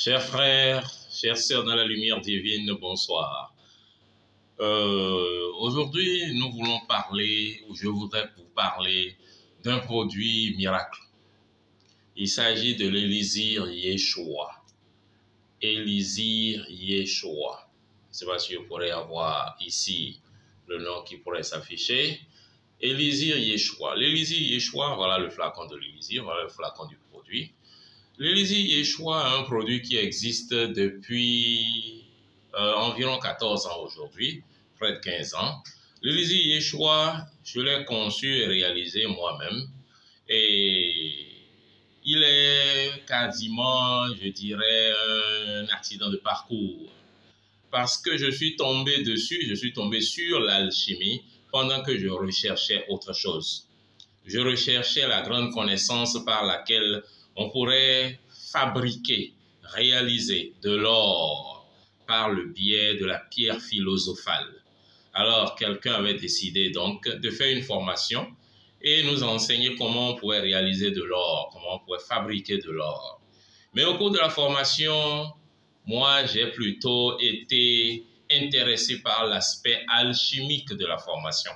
Chers frères, chères sœurs dans la lumière divine, bonsoir. Aujourd'hui, nous voulons parler, ou je voudrais vous parler d'un produit miracle. Il s'agit de l'élixir Yeshua. Élixir Yeshua. Je ne sais pas si vous pourrez avoir ici le nom qui pourrait s'afficher. Élixir Yeshua. L'élixir Yeshua, voilà le flacon de l'élixir, voilà le flacon du produit. L'élixir Yeshua est un produit qui existe depuis environ 14 ans aujourd'hui, près de 15 ans. L'élixir Yeshua, je l'ai conçu et réalisé moi-même. Et il est quasiment, je dirais, un accident de parcours. Parce que je suis tombé dessus, je suis tombé sur l'alchimie pendant que je recherchais autre chose. Je recherchais la grande connaissance par laquelle on pourrait fabriquer, réaliser de l'or par le biais de la pierre philosophale. Alors, quelqu'un avait décidé donc de faire une formation et nous enseigner comment on pouvait réaliser de l'or, comment on pouvait fabriquer de l'or. Mais au cours de la formation, moi, j'ai plutôt été intéressé par l'aspect alchimique de la formation.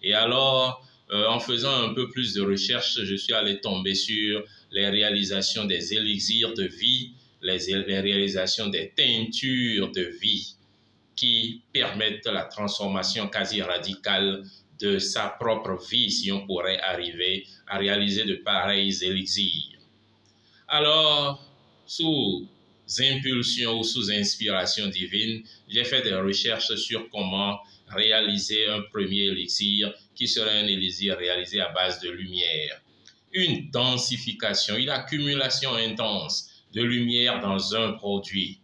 Et alors, en faisant un peu plus de recherche, je suis allé tomber sur les réalisations des élixirs de vie, les réalisations des teintures de vie qui permettent la transformation quasi radicale de sa propre vie si on pourrait arriver à réaliser de pareils élixirs. Alors, sous impulsion ou sous inspiration divine, j'ai fait des recherches sur comment réaliser un premier élixir qui serait un élixir réalisé à base de lumière. Une densification, une accumulation intense de lumière dans un produit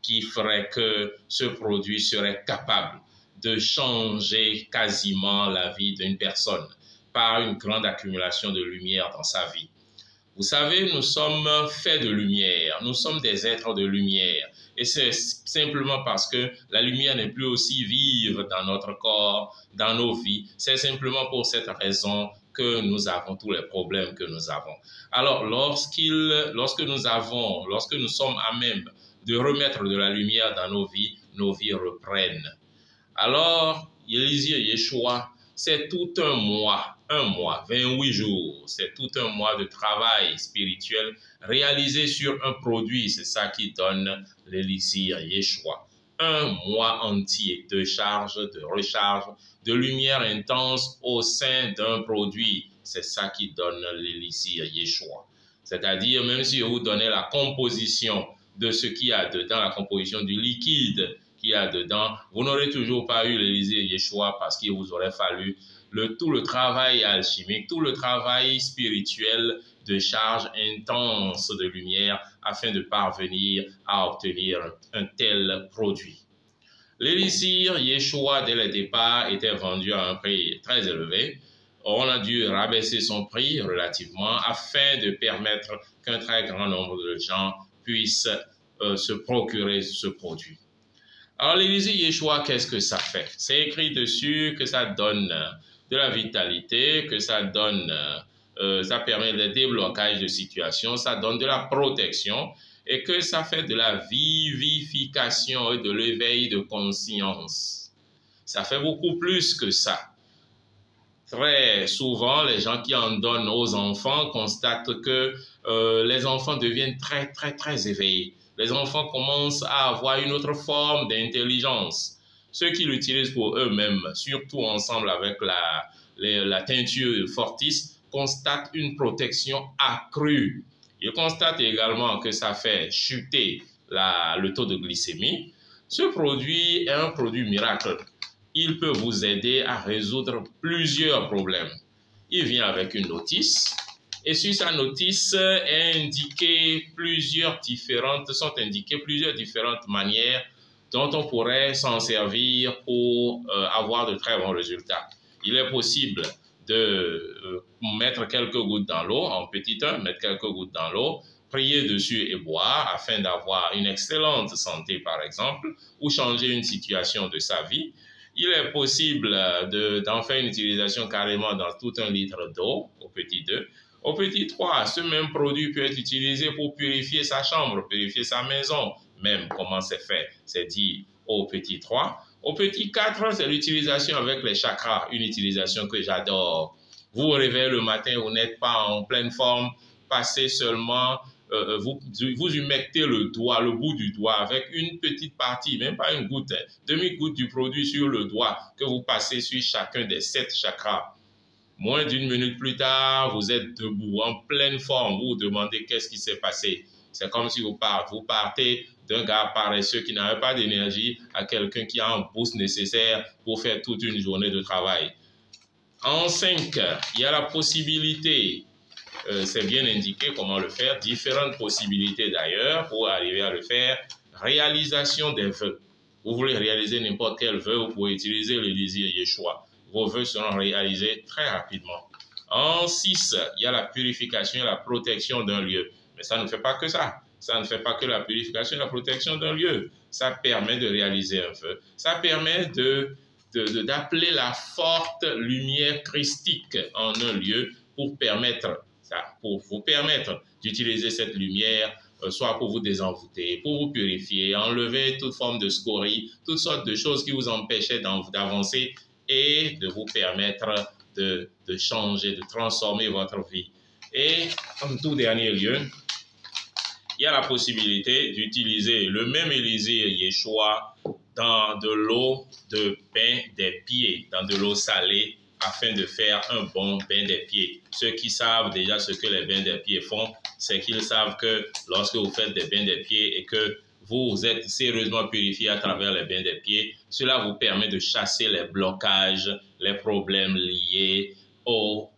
qui ferait que ce produit serait capable de changer quasiment la vie d'une personne par une grande accumulation de lumière dans sa vie. Vous savez, nous sommes faits de lumière, nous sommes des êtres de lumière. Et c'est simplement parce que la lumière n'est plus aussi vive dans notre corps, dans nos vies. C'est simplement pour cette raison que nous avons tous les problèmes que nous avons. Alors, lorsque nous sommes à même de remettre de la lumière dans nos vies reprennent. Alors, l'élixir Yeshua, c'est tout un mois, 28 jours, c'est tout un mois de travail spirituel réalisé sur un produit, c'est ça qui donne l'élixir Yeshua. Un mois entier de charge, de recharge, de lumière intense au sein d'un produit, c'est ça qui donne l'élixir Yeshua. C'est-à-dire, même si vous donnez la composition de ce qu'il y a dedans, la composition du liquide qu'il y a dedans, vous n'aurez toujours pas eu l'élixir Yeshua parce qu'il vous aurait fallu tout le travail alchimique, tout le travail spirituel de charge intense de lumière afin de parvenir à obtenir un tel produit. L'élixir Yeshua, dès le départ, était vendu à un prix très élevé. On a dû rabaisser son prix relativement afin de permettre qu'un très grand nombre de gens puissent se procurer ce produit. Alors, l'élixir Yeshua, qu'est-ce que ça fait? C'est écrit dessus que ça donne de la vitalité, que ça donne, ça permet le déblocage de situations, ça donne de la protection et que ça fait de la vivification et de l'éveil de conscience. Ça fait beaucoup plus que ça. Très souvent, les gens qui en donnent aux enfants constatent que les enfants deviennent très éveillés. Les enfants commencent à avoir une autre forme d'intelligence. Ceux qui l'utilisent pour eux-mêmes, surtout ensemble avec la teinture Fortis, constatent une protection accrue. Ils constatent également que ça fait chuter le taux de glycémie. Ce produit est un produit miracle. Il peut vous aider à résoudre plusieurs problèmes. Il vient avec une notice. Et sur sa notice sont indiquées plusieurs différentes manières dont on pourrait s'en servir pour avoir de très bons résultats. Il est possible de mettre quelques gouttes dans l'eau, en petit 1, mettre quelques gouttes dans l'eau, prier dessus et boire afin d'avoir une excellente santé par exemple, ou changer une situation de sa vie. Il est possible d'en faire une utilisation carrément dans tout un litre d'eau, au petit 2, Au petit 3, ce même produit peut être utilisé pour purifier sa chambre, purifier sa maison. Même comment c'est fait, c'est dit au petit 3. Au petit 4, c'est l'utilisation avec les chakras, une utilisation que j'adore. Vous vous réveillez le matin, vous n'êtes pas en pleine forme, passez seulement, vous humectez le doigt, le bout du doigt avec une petite partie, même pas une goutte, demi-goutte du produit sur le doigt que vous passez sur chacun des 7 chakras. Moins d'une minute plus tard, vous êtes debout, en pleine forme. Vous vous demandez qu'est-ce qui s'est passé. C'est comme si vous partez d'un gars paresseux qui n'avait pas d'énergie à quelqu'un qui a un boost nécessaire pour faire toute une journée de travail. En 5, il y a la possibilité, c'est bien indiqué comment le faire, différentes possibilités d'ailleurs pour arriver à le faire. Réalisation des vœux. Vous voulez réaliser n'importe quel vœu, vous pouvez utiliser le désir Yeshua. Vos vœux seront réalisés très rapidement. En 6, il y a la purification et la protection d'un lieu. Mais ça ne fait pas que ça. Ça ne fait pas que la purification et la protection d'un lieu. Ça permet de réaliser un vœu. Ça permet d'appeler la forte lumière christique en un lieu pour vous permettre d'utiliser cette lumière, soit pour vous désenvoûter, pour vous purifier, enlever toute forme de scorie, toutes sortes de choses qui vous empêchaient d'avancer et de vous permettre de changer, de transformer votre vie. Et en tout dernier lieu, il y a la possibilité d'utiliser le même élixir Yeshua dans de l'eau de bain des pieds, dans de l'eau salée, afin de faire un bon bain des pieds. Ceux qui savent déjà ce que les bains des pieds font, c'est qu'ils savent que lorsque vous faites des bains des pieds et que vous êtes sérieusement purifié à travers les bains des pieds, cela vous permet de chasser les blocages, les problèmes liés au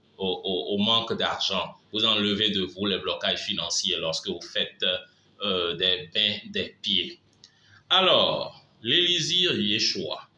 manque d'argent. Vous enlevez de vous les blocages financiers lorsque vous faites des bains des pieds. Alors, l'élixir Yeshua,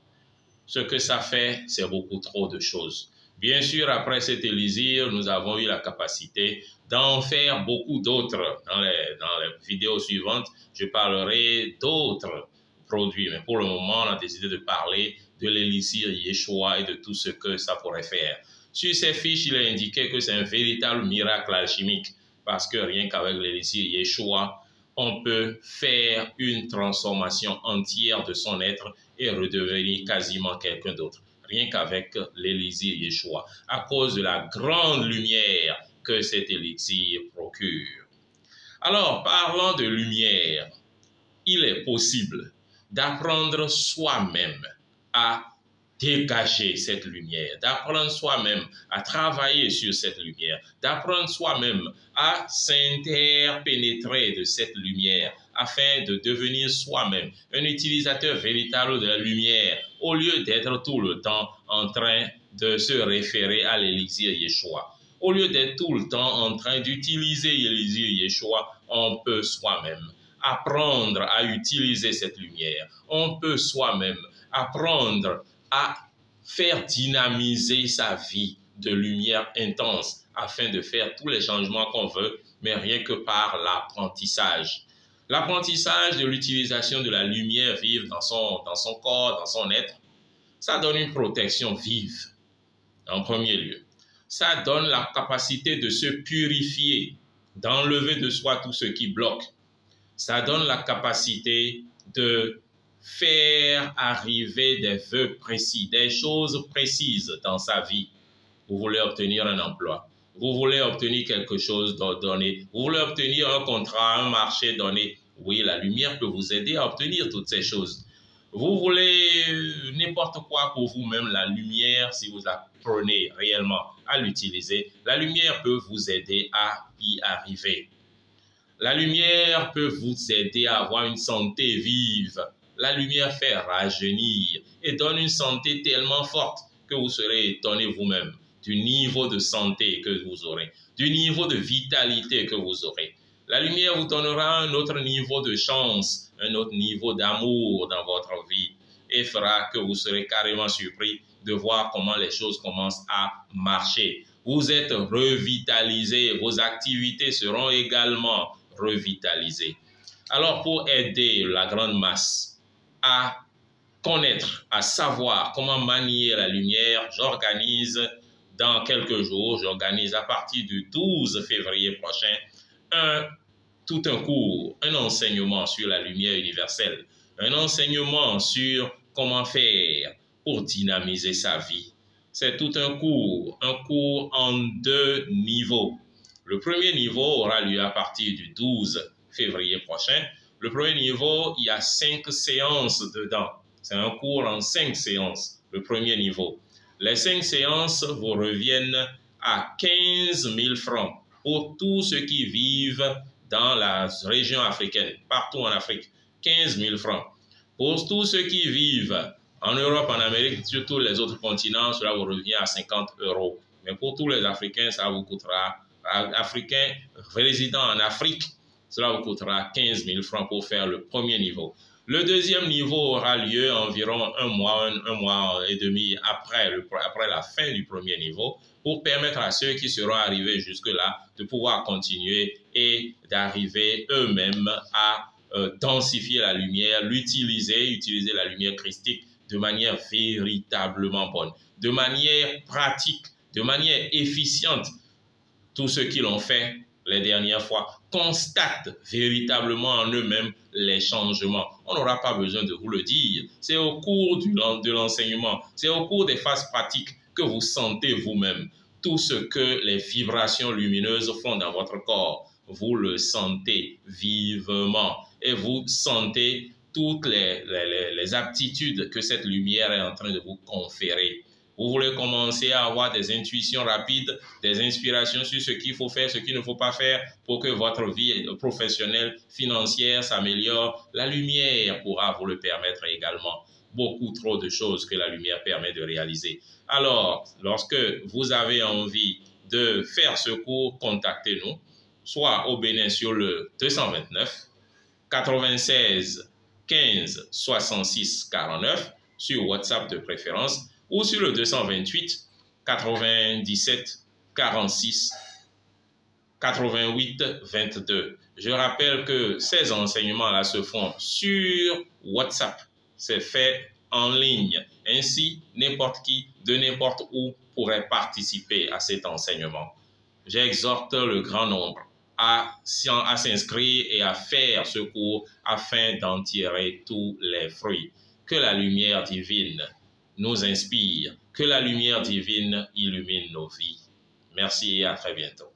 ce que ça fait, c'est beaucoup trop de choses. Bien sûr, après cet élixir, nous avons eu la capacité d'en faire beaucoup d'autres. Dans les vidéos suivantes, je parlerai d'autres produits. Mais pour le moment, on a décidé de parler de l'élixir Yeshua et de tout ce que ça pourrait faire. Sur ces fiches, il est indiqué que c'est un véritable miracle alchimique parce que rien qu'avec l'élixir Yeshua, on peut faire une transformation entière de son être et redevenir quasiment quelqu'un d'autre. Rien qu'avec l'élixir Yeshua, à cause de la grande lumière que cet élixir procure. Alors, parlant de lumière, il est possible d'apprendre soi-même à dégager cette lumière, d'apprendre soi-même à travailler sur cette lumière, d'apprendre soi-même à s'interpénétrer de cette lumière afin de devenir soi-même un utilisateur véritable de la lumière au lieu d'être tout le temps en train de se référer à l'élixir Yeshua. Au lieu d'être tout le temps en train d'utiliser l'élixir Yeshua, on peut soi-même apprendre à utiliser cette lumière. On peut soi-même apprendre à faire dynamiser sa vie de lumière intense afin de faire tous les changements qu'on veut, mais rien que par l'apprentissage. L'apprentissage de l'utilisation de la lumière vive dans son corps, dans son être, ça donne une protection vive, en premier lieu. Ça donne la capacité de se purifier, d'enlever de soi tout ce qui bloque. Ça donne la capacité de faire arriver des vœux précis, des choses précises dans sa vie. Vous voulez obtenir un emploi, vous voulez obtenir quelque chose donné, vous voulez obtenir un contrat, un marché donné. Oui, la lumière peut vous aider à obtenir toutes ces choses. Vous voulez n'importe quoi pour vous-même, la lumière, si vous apprenez réellement à l'utiliser, la lumière peut vous aider à y arriver. La lumière peut vous aider à avoir une santé vive. La lumière fait rajeunir et donne une santé tellement forte que vous serez étonné vous-même du niveau de santé que vous aurez, du niveau de vitalité que vous aurez. La lumière vous donnera un autre niveau de chance, un autre niveau d'amour dans votre vie et fera que vous serez carrément surpris de voir comment les choses commencent à marcher. Vous êtes revitalisé, vos activités seront également revitalisées. Alors, pour aider la grande masse à connaître, à savoir comment manier la lumière, j'organise dans quelques jours, j'organise à partir du 12 février prochain tout un cours, un enseignement sur la lumière universelle, un enseignement sur comment faire pour dynamiser sa vie. C'est tout un cours en 2 niveaux. Le premier niveau aura lieu à partir du 12 février prochain. Le premier niveau, il y a 5 séances dedans. C'est un cours en 5 séances, le premier niveau. Les 5 séances vous reviennent à 15 000 francs pour tous ceux qui vivent dans la région africaine, partout en Afrique. 15 000 francs. Pour tous ceux qui vivent en Europe, en Amérique, sur tous les autres continents, cela vous revient à 50 €. Mais pour tous les Africains, ça vous coûtera, Africains résidant en Afrique, cela vous coûtera 15 000 francs pour faire le premier niveau. Le deuxième niveau aura lieu environ un mois et demi après la fin du premier niveau, pour permettre à ceux qui seront arrivés jusque-là de pouvoir continuer et d'arriver eux-mêmes à densifier la lumière, utiliser la lumière christique de manière véritablement bonne, de manière pratique, de manière efficiente. Tous ceux qui l'ont fait les dernières fois constatent véritablement en eux-mêmes les changements. On n'aura pas besoin de vous le dire. C'est au cours de l'enseignement, c'est au cours des phases pratiques que vous sentez vous-même tout ce que les vibrations lumineuses font dans votre corps. Vous le sentez vivement et vous sentez toutes les aptitudes que cette lumière est en train de vous conférer. Vous voulez commencer à avoir des intuitions rapides, des inspirations sur ce qu'il faut faire, ce qu'il ne faut pas faire pour que votre vie professionnelle, financière s'améliore. La lumière pourra vous le permettre également. Beaucoup trop de choses que la lumière permet de réaliser. Alors, lorsque vous avez envie de faire ce cours, contactez-nous, soit au Bénin sur le 229 96 15 66 49, sur WhatsApp de préférence, ou sur le 228 97 46 88 22. Je rappelle que ces enseignements-là se font sur WhatsApp. C'est fait en ligne. Ainsi, n'importe qui, de n'importe où, pourrait participer à cet enseignement. J'exhorte le grand nombre à s'inscrire et à faire ce cours afin d'en tirer tous les fruits. Que la lumière divine nous inspire, que la lumière divine illumine nos vies. Merci et à très bientôt.